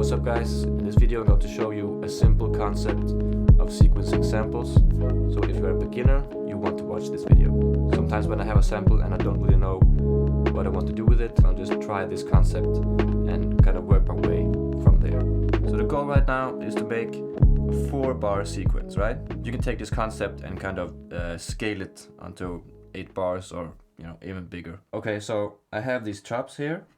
What's up guys, in this video I'm going to show you a simple concept of sequencing samples. So if you're a beginner, you want to watch this video. Sometimes when I have a sample and I don't really know what I want to do with it, I'll just try this concept and kind of work my way from there. So the goal right now is to make a 4-bar sequence, right? You can take this concept and kind of scale it onto 8 bars or even bigger. Okay, so I have these chops here.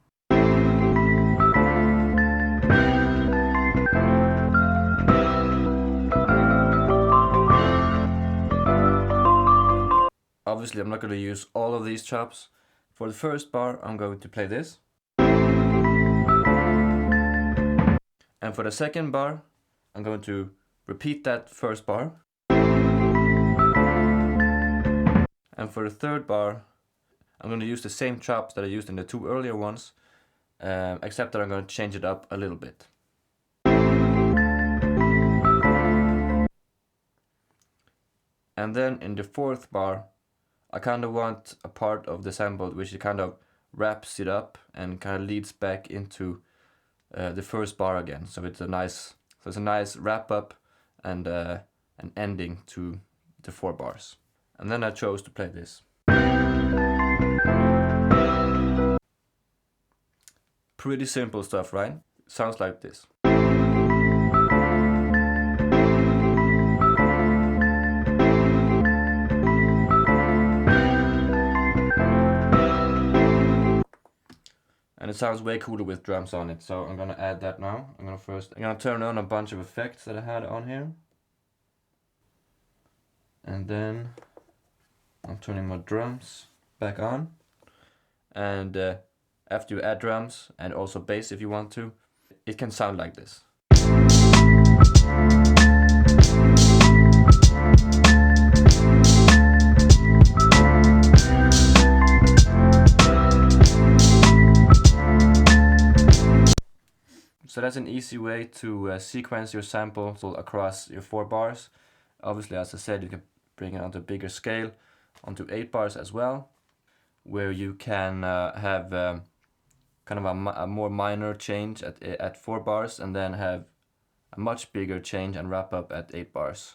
Obviously, I'm not going to use all of these chops. For the first bar, I'm going to play this. And for the second bar, I'm going to repeat that first bar. And for the third bar, I'm going to use the same chops that I used in the 2 earlier ones, except that I'm going to change it up a little bit. And then in the 4th bar, I kind of want a part of the sample which kind of wraps it up and kind of leads back into the first bar again. So it's a nice wrap up and an ending to the 4 bars. And then I chose to play this. Pretty simple stuff, right? Sounds like this. And it sounds way cooler with drums on it, so I'm gonna add that now. I'm gonna turn on a bunch of effects that I had on here. And then I'm turning my drums back on. And after you add drums, and also bass if you want to, it can sound like this. So that's an easy way to sequence your sample across your 4 bars. Obviously, as I said, you can bring it onto a bigger scale, onto 8 bars as well, where you can have kind of a more minor change at 4 bars and then have a much bigger change and wrap up at 8 bars.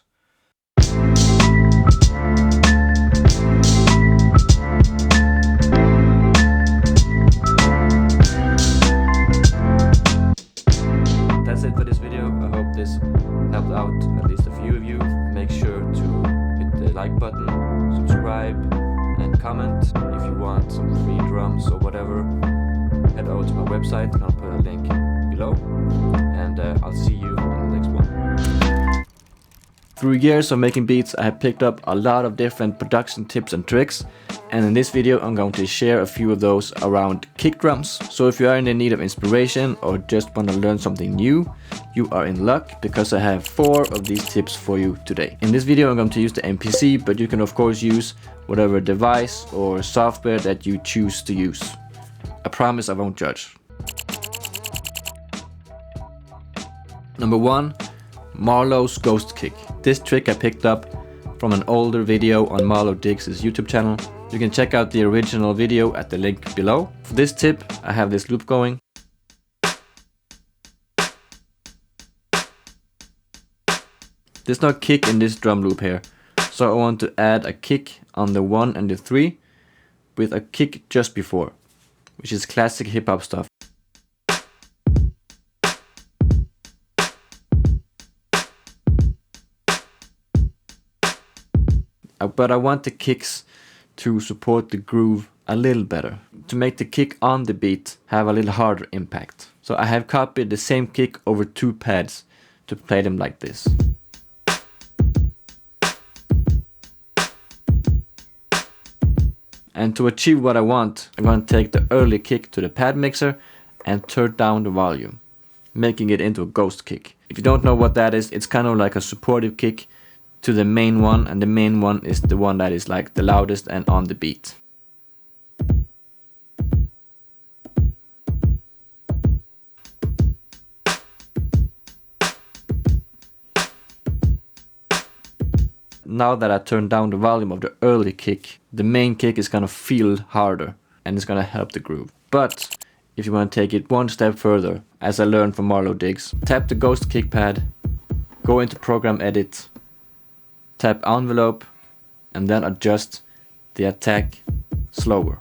That's it for this video. I hope this helped out at least a few of you. Make sure to hit the like button, subscribe and comment. If you want some free drums or whatever, head over to my website and I'll put a link below. And I'll see you in the next one. Through years of making beats, I have picked up a lot of different production tips and tricks, and in this video I'm going to share a few of those around kick drums. So if you are in the need of inspiration or just want to learn something new, you are in luck, because I have 4 of these tips for you today. In this video I'm going to use the MPC, but you can of course use whatever device or software that you choose to use. I promise I won't judge. Number 1. Marlowe's Ghost Kick. This trick I picked up from an older video on Marlowe Diggs' YouTube channel. You can check out the original video at the link below. For this tip, I have this loop going. There's no kick in this drum loop here, so I want to add a kick on the 1 and the 3 with a kick just before, which is classic hip hop stuff. But I want the kicks to support the groove a little better, to make the kick on the beat have a little harder impact. So I have copied the same kick over 2 pads to play them like this. And to achieve what I want, I'm going to take the early kick to the pad mixer and turn down the volume, making it into a ghost kick. If you don't know what that is, it's kind of like a supportive kick to the main one, and the main one is the one that is like the loudest and on the beat. Now that I turned down the volume of the early kick, the main kick is gonna feel harder and it's gonna help the groove. But if you want to take it one step further, as I learned from Marlow Diggs. Tap the ghost kick pad, go into program edit, tap envelope, and then adjust the attack slower.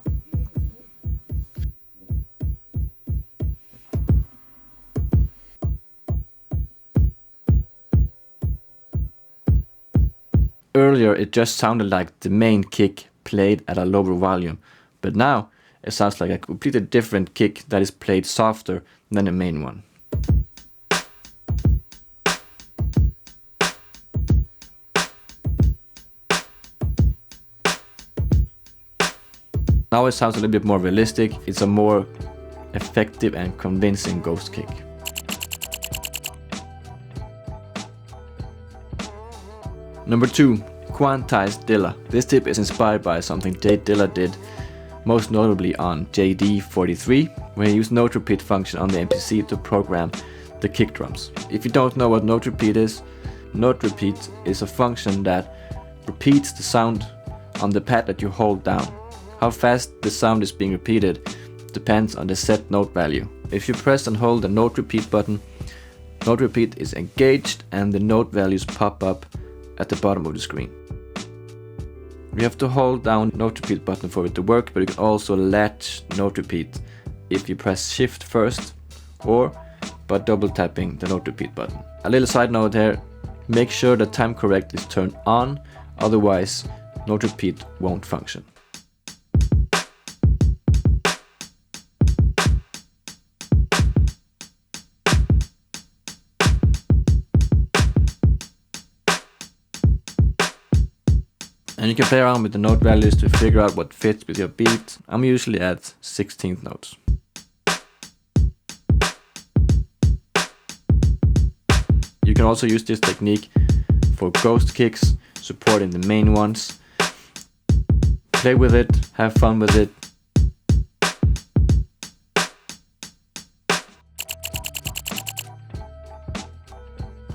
Earlier it just sounded like the main kick played at a lower volume, but now it sounds like a completely different kick that is played softer than the main one. Now it sounds a little bit more realistic. It's a more effective and convincing ghost kick. Number 2, quantized Dilla. This tip is inspired by something Jay Dilla did, most notably on JD43, where he used note repeat function on the MPC to program the kick drums. If you don't know what note repeat is a function that repeats the sound on the pad that you hold down. How fast the sound is being repeated depends on the set note value. If you press and hold the note repeat button, note repeat is engaged and the note values pop up at the bottom of the screen. You have to hold down note repeat button for it to work, but you can also latch note repeat if you press shift first or by double tapping the note repeat button. A little side note here, make sure the time correct is turned on, otherwise note repeat won't function. And you can play around with the note values to figure out what fits with your beat. I'm usually at 16th notes. You can also use this technique for ghost kicks, supporting the main ones. Play with it, have fun with it.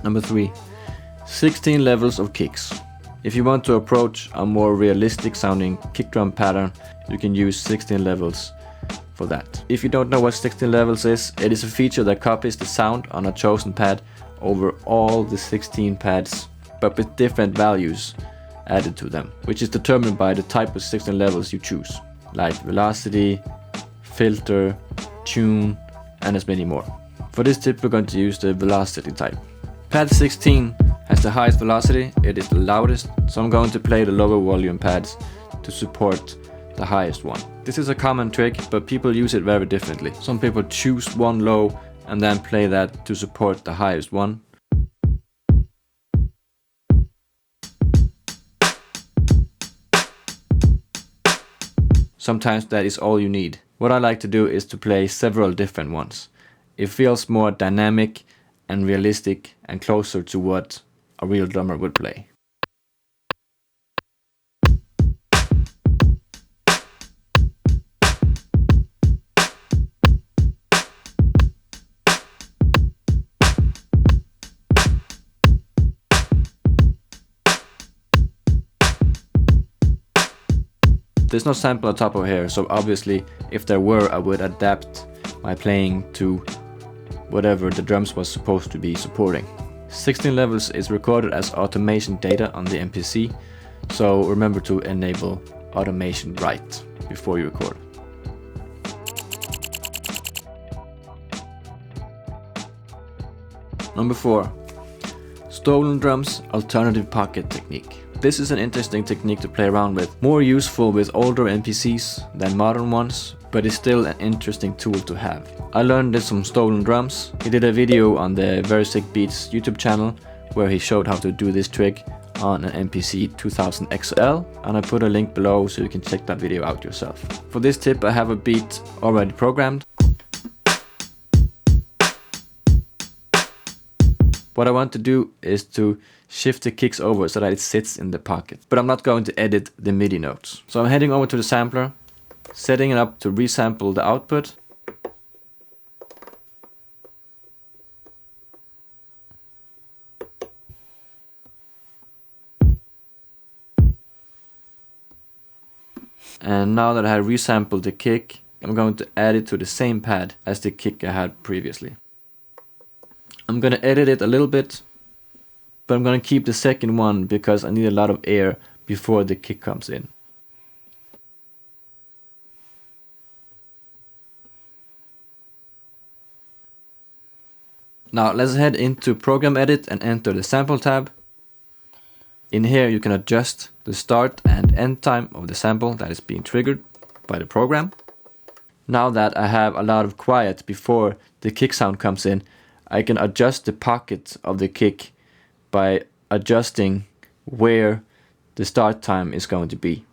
Number 3, 16 levels of kicks. If you want to approach a more realistic sounding kick drum pattern, you can use 16 levels for that. If you don't know what 16 levels is, it is a feature that copies the sound on a chosen pad over all the 16 pads, but with different values added to them, which is determined by the type of 16 levels you choose, like velocity, filter, tune, and as many more. For this tip we're going to use the velocity type. Pad 16 has the highest velocity, it is the loudest, so I'm going to play the lower volume pads to support the highest one. This is a common trick, but people use it very differently. Some people choose one low and then play that to support the highest one. Sometimes that is all you need. What I like to do is to play several different ones. It feels more dynamic and realistic and closer to what a real drummer would play. There's no sample on top of here, so obviously if there were, I would adapt my playing to whatever the drums was supposed to be supporting. 16 levels is recorded as automation data on the MPC, so remember to enable automation right before you record. Number 4. Stolen drums alternative pocket technique. This is an interesting technique to play around with, more useful with older MPCs than modern ones, but it's still an interesting tool to have. I learned this from Stolen Drums. He did a video on the Very Sick Beats YouTube channel where he showed how to do this trick on an MPC 2000 XL, and I put a link below so you can check that video out yourself. For this tip I have a beat already programmed. What I want to do is to shift the kicks over so that it sits in the pocket, but I'm not going to edit the MIDI notes. So I'm heading over to the sampler, setting it up to resample the output. And now that I have resampled the kick, I'm going to add it to the same pad as the kick I had previously. I'm gonna edit it a little bit, but I'm gonna keep the second one because I need a lot of air before the kick comes in. Now let's head into Program Edit and enter the Sample tab. In here you can adjust the start and end time of the sample that is being triggered by the program. Now that I have a lot of quiet before the kick sound comes in, I can adjust the pocket of the kick by adjusting where the start time is going to be.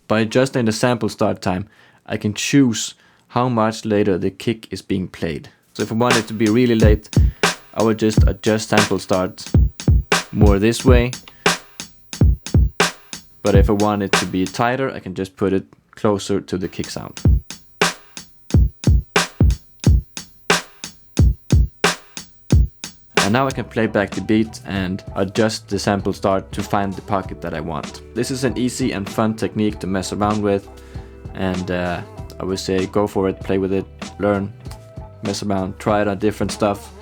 By adjusting the sample start time, I can choose how much later the kick is being played. So if I want it to be really late, I would just adjust sample start more this way. But if I want it to be tighter, I can just put it closer to the kick sound. And now I can play back the beat and adjust the sample start to find the pocket that I want. This is an easy and fun technique to mess around with, and I would say go for it, play with it, learn, mess around, try it on different stuff,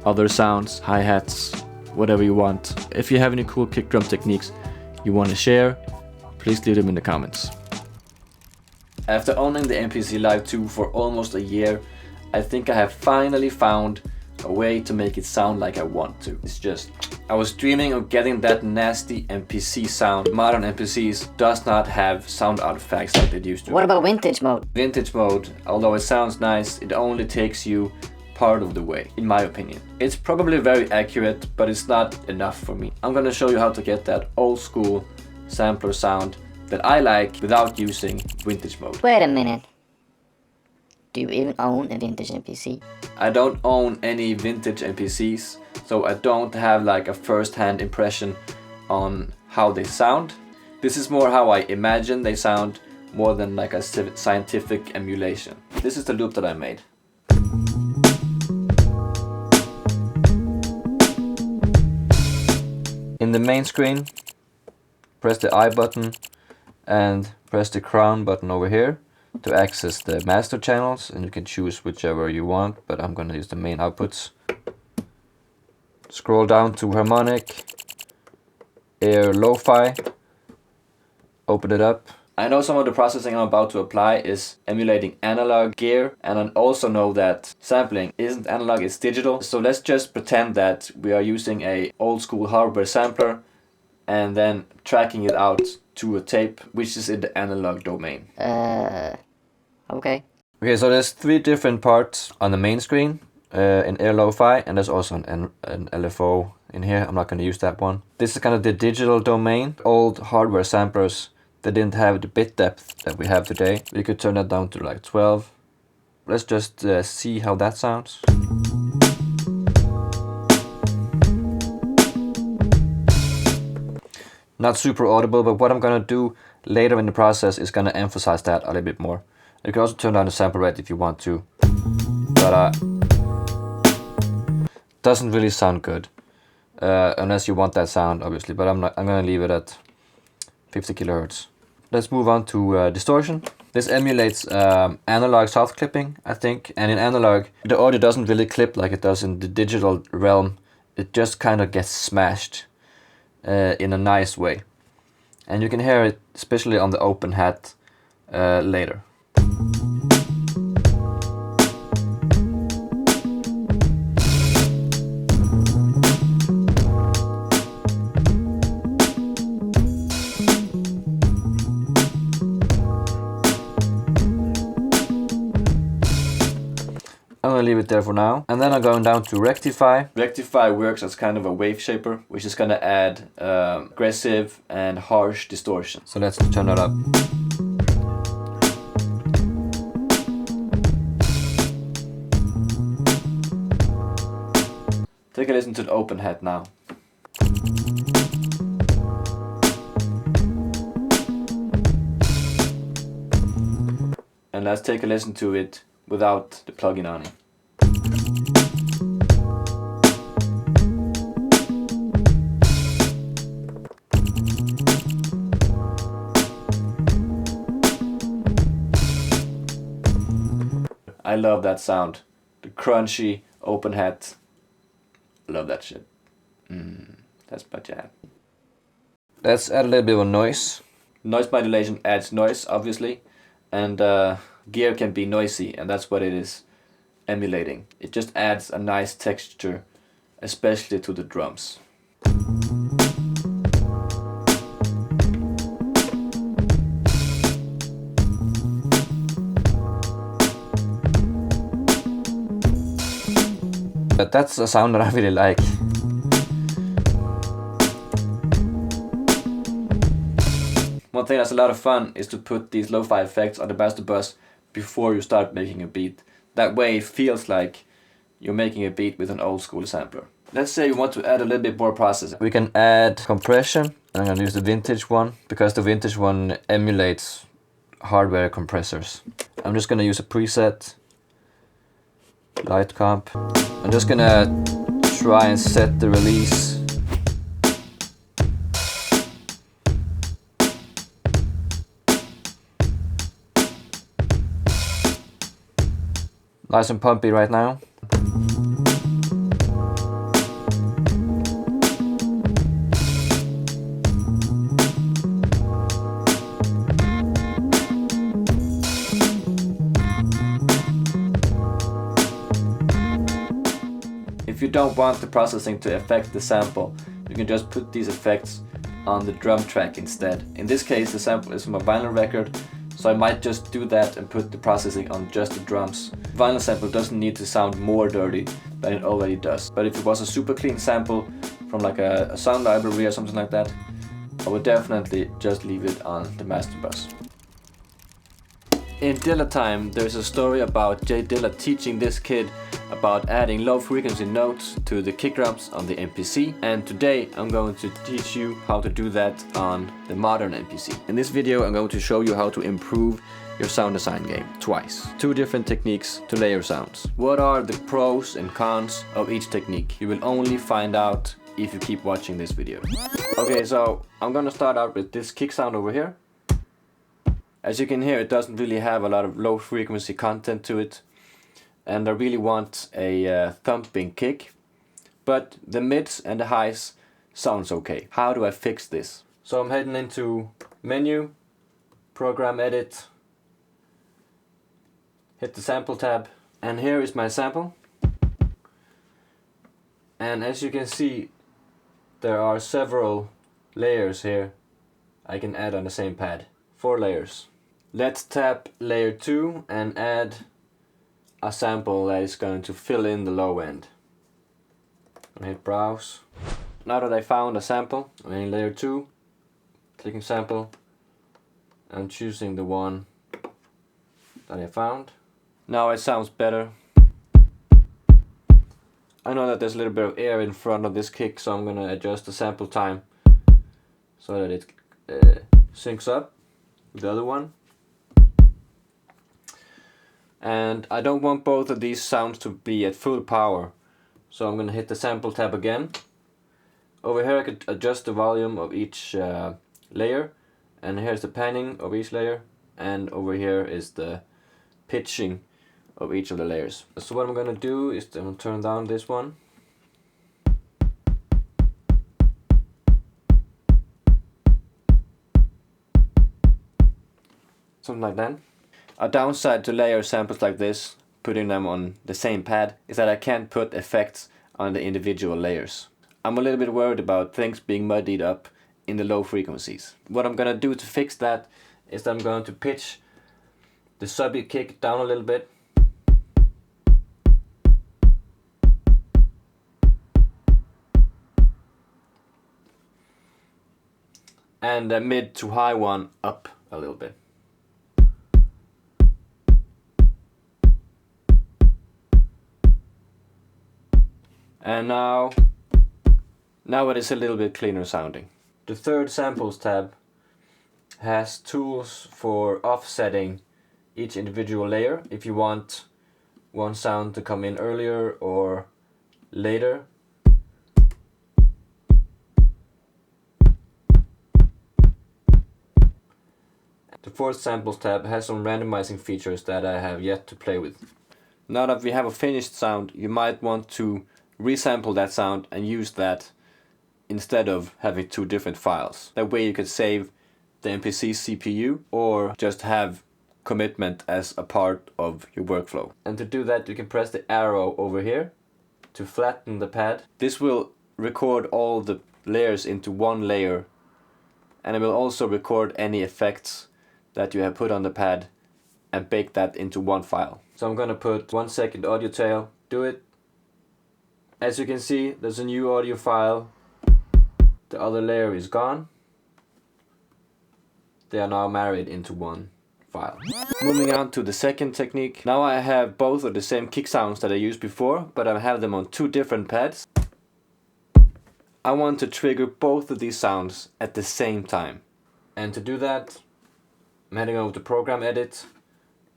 other sounds, hi-hats, whatever you want. If you have any cool kick drum techniques you want to share, please leave them in the comments. After owning the MPC Live 2 for almost a year, I think I have finally found a way to make it sound like I want to. It's just, I was dreaming of getting that nasty MPC sound. Modern MPCs does not have sound artifacts like they used to. What about vintage mode? Vintage mode, although it sounds nice, it only takes you part of the way, in my opinion. It's probably very accurate, but it's not enough for me. I'm gonna show you how to get that old school sampler sound that I like without using vintage mode. Wait a minute. Do you even own a vintage MPC? I don't own any vintage MPCs, so I don't have like a first-hand impression on how they sound. This is more how I imagine they sound, more than like a scientific emulation. This is the loop that I made. In the main screen, press the I button and press the crown button over here to access the master channels, and you can choose whichever you want, but I'm gonna use the main outputs. Scroll down to harmonic, air lo-fi, open it up. I know some of the processing I'm about to apply is emulating analog gear, and I also know that sampling isn't analog, it's digital. So let's just pretend that we are using a old school hardware sampler and then tracking it out to a tape which is in the analog domain. Okay. Okay, so there's 3 different parts on the main screen in Air Lo-Fi, and there's also an LFO in here. I'm not going to use that one. This is kind of the digital domain. Old hardware samplers, they didn't have the bit depth that we have today. We could turn that down to like 12. Let's just see how that sounds. Not super audible, but what I'm gonna do later in the process is gonna emphasize that a little bit more. You can also turn down the sample rate if you want to, but doesn't really sound good unless you want that sound, obviously. But I'm gonna leave it at 50 kilohertz. Let's move on to distortion. This emulates analog soft clipping, I think, and in analog the audio doesn't really clip like it does in the digital realm. It just kind of gets smashed in a nice way, and you can hear it especially on the open hat later. I'm gonna leave it there for now, and then I'm going down to rectify. Rectify works as kind of a wave shaper, which is gonna add aggressive and harsh distortion. So let's turn that up. Take a listen to the open hat now. And and let's take a listen to it without the plugin on it. I love that sound. The crunchy open hat. Love that shit. That's my jam. Let's add a little bit of noise. Noise modulation adds noise, obviously, and gear can be noisy, and that's what it is emulating. It just adds a nice texture, especially to the drums. But that's a sound that I really like. One thing that's a lot of fun is to put these lo-fi effects on the master bus before you start making a beat. That way it feels like you're making a beat with an old school sampler. Let's say you want to add a little bit more processing. We can add compression. I'm gonna use the vintage one because the vintage one emulates hardware compressors. I'm just gonna use a preset, light comp. I'm just gonna try and set the release. Nice and pumpy right now. If you don't want the processing to affect the sample, you can just put these effects on the drum track instead. In this case, the sample is from a vinyl record, so I might just do that and put the processing on just the drums. Vinyl sample doesn't need to sound more dirty than it already does. But if it was a super clean sample from like a sound library or something like that, I would definitely just leave it on the master bus. In Dilla Time, there's a story about Jay Dilla teaching this kid about adding low frequency notes to the kick drums on the MPC, and today I'm going to teach you how to do that on the modern MPC. In this video I'm going to show you how to improve your sound design game twice. Two different techniques to layer sounds. What are the pros and cons of each technique? You will only find out if you keep watching this video. Okay, so I'm gonna start out with this kick sound over here. As you can hear, it doesn't really have a lot of low frequency content to it, and I really want a thumping kick, but the mids and the highs sounds okay. How do I fix this? So I'm heading into menu, program edit, hit the sample tab, and here is my sample. And as you can see, there are several layers here I can add on the same pad. 4 layers. Let's tap layer 2 and add a sample that is going to fill in the low end. I'm hit browse. Now that I found a sample, I'm in layer 2, clicking sample, and choosing the one that I found. Now it sounds better. I know that there's a little bit of air in front of this kick, so I'm gonna adjust the sample time so that it syncs up with the other one. And I don't want both of these sounds to be at full power, so I'm gonna hit the sample tab again. Over here I could adjust the volume of each layer, and here's the panning of each layer, and over here is the pitching of each of the layers. So what I'm gonna do is I'm gonna turn down this one. Something like that. A downside to layer samples like this, putting them on the same pad, is that I can't put effects on the individual layers. I'm a little bit worried about things being muddied up in the low frequencies. What I'm gonna do to fix that is that I'm going to pitch the subby kick down a little bit. And the mid to high one up a little bit. And now it is a little bit cleaner sounding. The third samples tab has tools for offsetting each individual layer if you want one sound to come in earlier or later. The fourth samples tab has some randomizing features that I have yet to play with. Now that we have a finished sound, you might want to resample that sound and use that instead of having two different files. That way you could save the MPC CPU or just have commitment as a part of your workflow. And to do that, you can press the arrow over here to flatten the pad. This will record all the layers into one layer, and it will also record any effects that you have put on the pad and bake that into one file. So I'm gonna put 1 second audio tail, do it. As you can see, there's a new audio file. The other layer is gone. They are now married into one file. Moving on to the second technique. Now I have both of the same kick sounds that I used before, but I have them on two different pads. I want to trigger both of these sounds at the same time. And to do that, I'm heading over to Program Edit,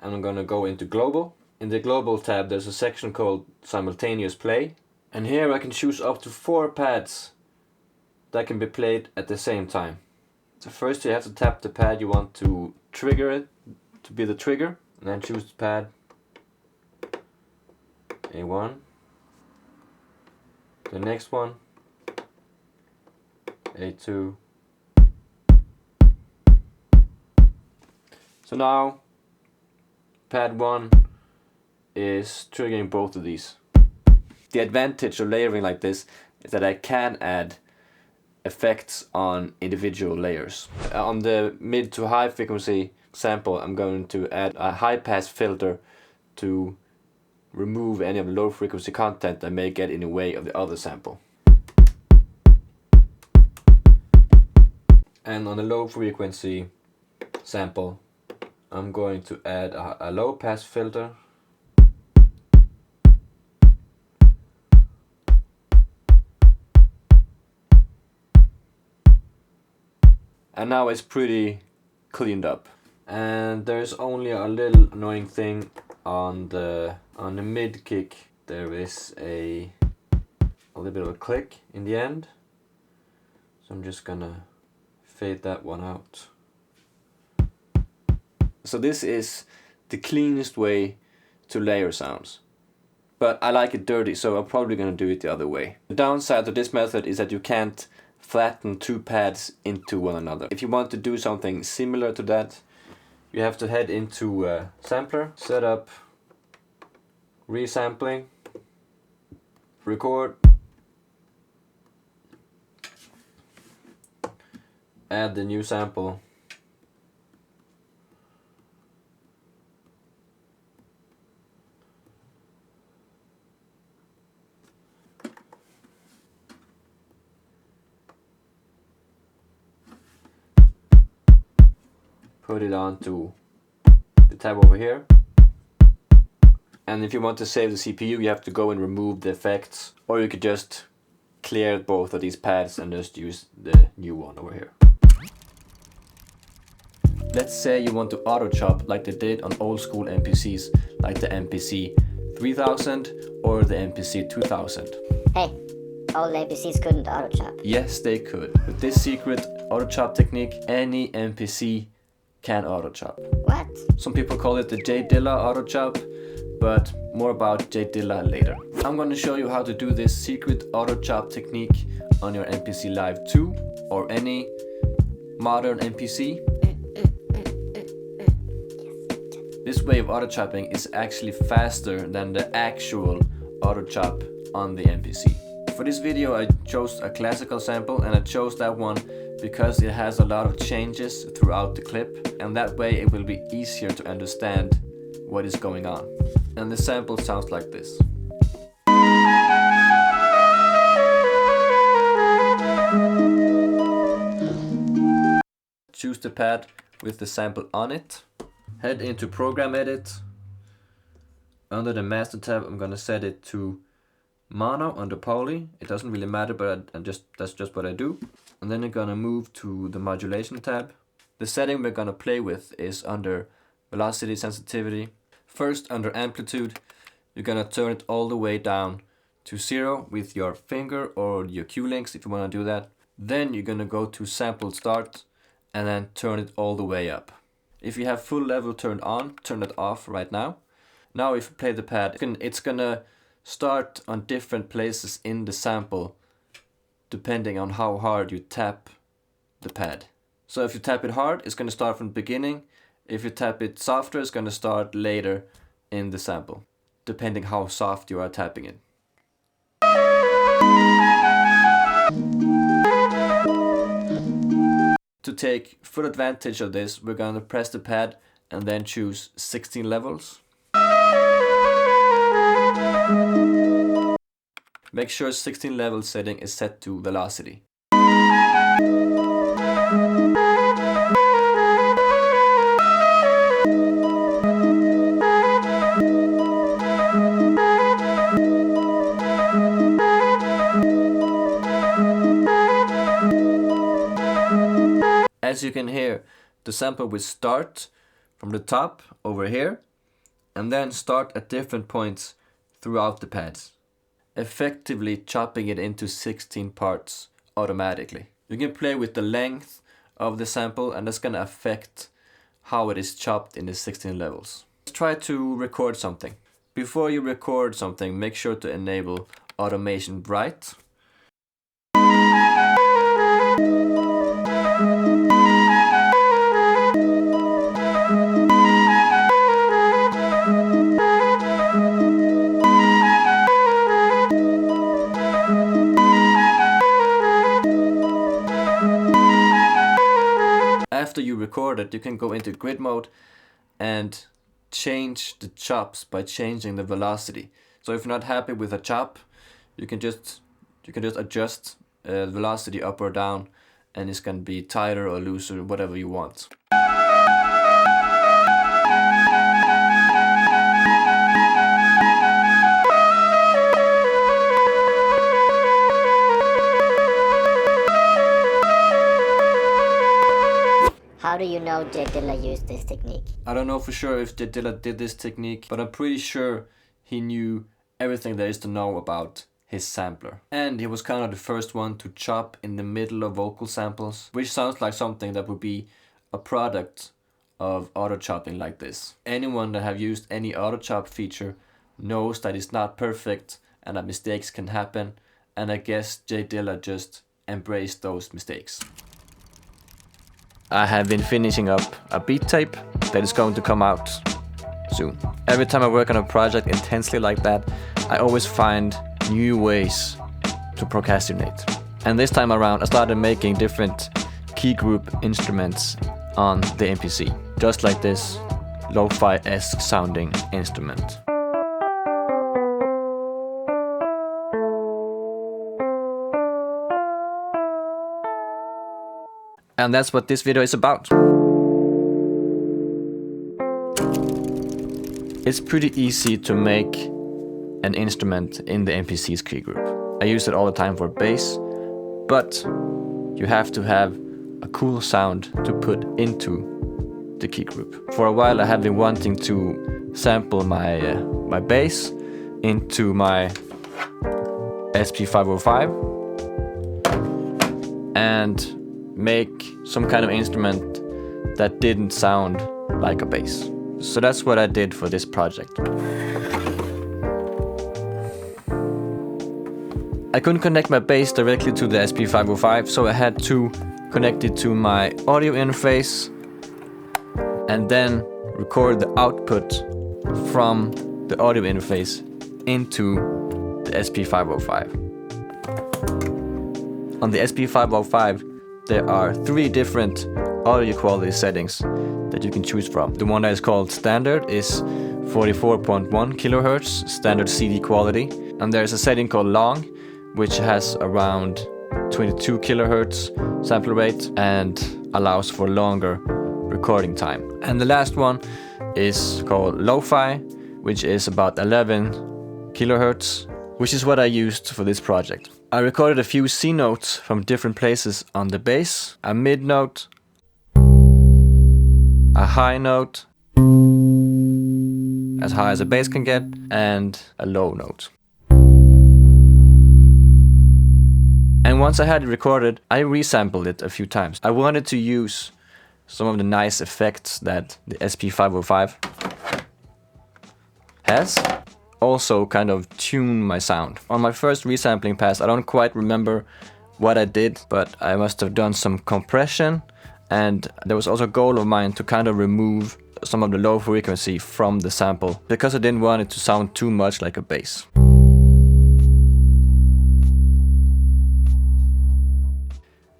and I'm gonna go into Global. In the Global tab, there's a section called Simultaneous Play. And here I can choose up to 4 pads that can be played at the same time. So first you have to tap the pad you want to trigger it to be the trigger, and then choose the pad A1, the next one A2. So now pad 1 is triggering both of these. The advantage of layering like this is that I can add effects on individual layers. On the mid to high frequency sample, I'm going to add a high pass filter to remove any of the low frequency content that may get in the way of the other sample. And on the low frequency sample, I'm going to add a low pass filter. And now it's pretty cleaned up. And there's only a little annoying thing on the mid kick. There is a little bit of a click in the end. So I'm just gonna fade that one out. So this is the cleanest way to layer sounds. But I like it dirty, so I'm probably gonna do it the other way. The downside of this method is that you can't flatten two pads into one another. If you want to do something similar to that, you have to head into Sampler, set up resampling, record, add the new sample, put it onto the tab over here. And if you want to save the CPU, you have to go and remove the effects, or you could just clear both of these pads and just use the new one over here. Let's say you want to auto chop like they did on old school MPCs like the MPC 3000 or the MPC 2000. Hey, old APCs couldn't auto chop. Yes, they could. With this secret auto chop technique, any MPC can auto chop. What? Some people call it the J Dilla auto chop, but more about J Dilla later. I'm going to show you how to do this secret auto chop technique on your MPC Live 2 or any modern MPC. This way of auto chopping is actually faster than the actual auto chop on the MPC. For this video I chose a classical sample, and I chose that one because it has a lot of changes throughout the clip, and that way it will be easier to understand what is going on. And the sample sounds like this. Choose the pad with the sample on it. Head into Program Edit. Under the Master tab, I'm gonna set it to mono under poly. It doesn't really matter, but that's just what I do. And then I'm gonna move to the Modulation tab. The setting we're gonna play with is under velocity sensitivity. First, under amplitude, you're gonna turn it all the way down to 0 with your finger or your Q links if you wanna do that. Then you're gonna go to sample start and then turn it all the way up. If you have full level turned on, turn it off right now. Now if you play the pad, it's gonna start on different places in the sample depending on how hard you tap the pad. So if you tap it hard, it's gonna start from the beginning. If you tap it softer, it's gonna start later in the sample, depending how soft you are tapping it. To take full advantage of this, we're gonna press the pad and then choose 16 levels. Make sure 16 level setting is set to velocity. As you can hear, the sample will start from the top over here and then start at different points throughout the pads, effectively chopping it into 16 parts automatically. You can play with the length of the sample and that's gonna affect how it is chopped in the 16 levels. Let's try to record something. Before you record something, make sure to enable automation bright. After you record it, you can go into grid mode and change the chops by changing the velocity. So if you're not happy with a chop, you can just adjust the velocity up or down, and it's gonna be tighter or looser, whatever you want. How do you know J Dilla used this technique? I don't know for sure if J Dilla did this technique, but I'm pretty sure he knew everything there is to know about his sampler. And he was kind of the first one to chop in the middle of vocal samples, which sounds like something that would be a product of auto chopping like this. Anyone that have used any auto chop feature knows that it's not perfect and that mistakes can happen, and I guess J Dilla just embraced those mistakes. I have been finishing up a beat tape that is going to come out soon. Every time I work on a project intensely like that, I always find new ways to procrastinate. And this time around, I started making different key group instruments on the MPC, just like this lo-fi-esque sounding instrument. And that's what this video is about. It's pretty easy to make an instrument in the MPC's key group. I use it all the time for bass, but you have to have a cool sound to put into the key group. For a while I have been wanting to sample my bass into my SP505 and make some kind of instrument that didn't sound like a bass. So that's what I did for this project. I couldn't connect my bass directly to the SP505, so I had to connect it to my audio interface and then record the output from the audio interface into the SP505. On the SP505, there are 3 different audio quality settings that you can choose from. The one that is called standard is 44.1 kHz, standard CD quality. And there's a setting called long, which has around 22 kHz sample rate and allows for longer recording time. And the last one is called lo-fi, which is about 11 kHz, which is what I used for this project. I recorded a few C notes from different places on the bass, a mid note, a high note, as high as a bass can get, and a low note. And once I had it recorded, I resampled it a few times. I wanted to use some of the nice effects that the SP505 has. Also kind of tune my sound. On my first resampling pass, I don't quite remember what I did, but I must have done some compression, and there was also a goal of mine to kind of remove some of the low frequency from the sample, because I didn't want it to sound too much like a bass.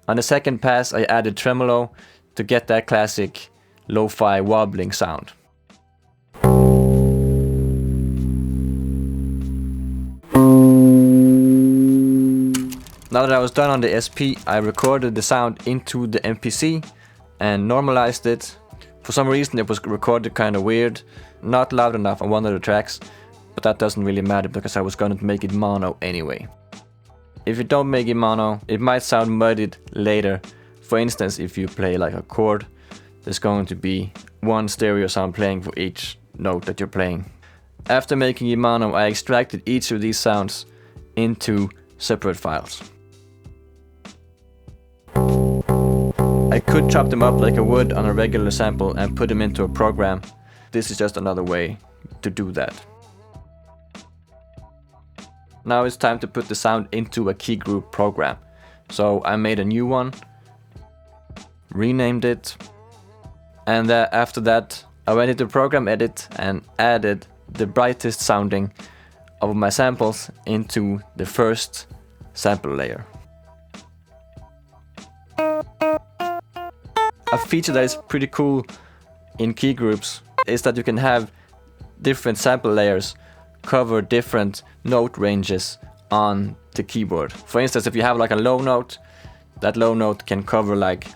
On the second pass, I added tremolo to get that classic lo-fi wobbling sound. Now that I was done on the SP, I recorded the sound into the MPC and normalized it. For some reason it was recorded kind of weird, not loud enough on one of the tracks, but that doesn't really matter because I was going to make it mono anyway. If you don't make it mono, it might sound muddied later. For instance, if you play like a chord, there's going to be one stereo sound playing for each note that you're playing. After making it mono, I extracted each of these sounds into separate files. I could chop them up like I would on a regular sample and put them into a program. This is just another way to do that. Now it's time to put the sound into a key group program. So I made a new one, renamed it, and after that I went into program edit and added the brightest sounding of my samples into the first sample layer. A feature that is pretty cool in key groups is that you can have different sample layers cover different note ranges on the keyboard. For instance, if you have like a low note, that low note can cover like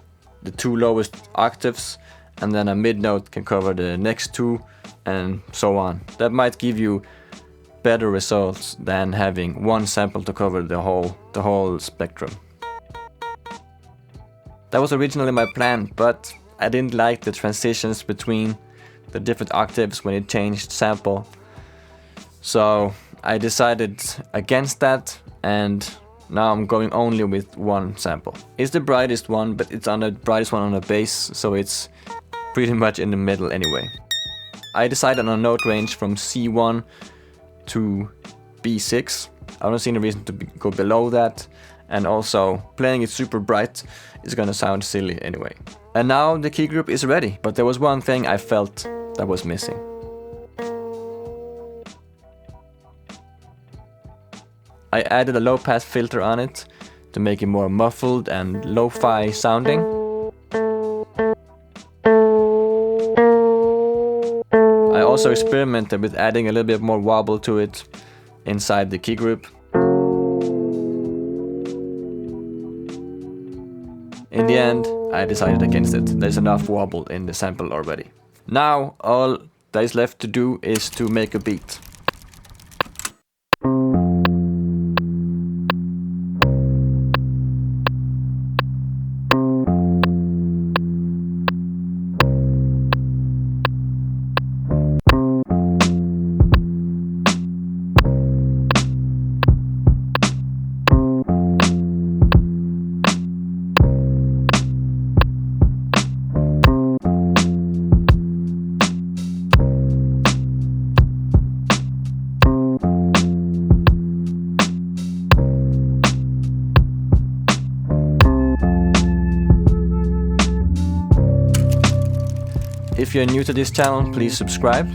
the two lowest octaves, and then a mid note can cover the next two, and so on. That might give you better results than having one sample to cover the whole spectrum. That was originally my plan, but I didn't like the transitions between the different octaves when it changed sample. So I decided against that, and now I'm going only with one sample. It's the brightest one, but it's on the brightest one on the bass, so it's pretty much in the middle anyway. I decided on a note range from C1 to B6. I don't see any reason to go below that, and also playing it super bright is gonna sound silly anyway. And now the key group is ready, but there was one thing I felt that was missing. I added a low pass filter on it to make it more muffled and lo-fi sounding. I also experimented with adding a little bit more wobble to it inside the key group. In the end, I decided against it. There's enough wobble in the sample already. Now all that is left to do is to make a beat. If you're new to this channel, please subscribe.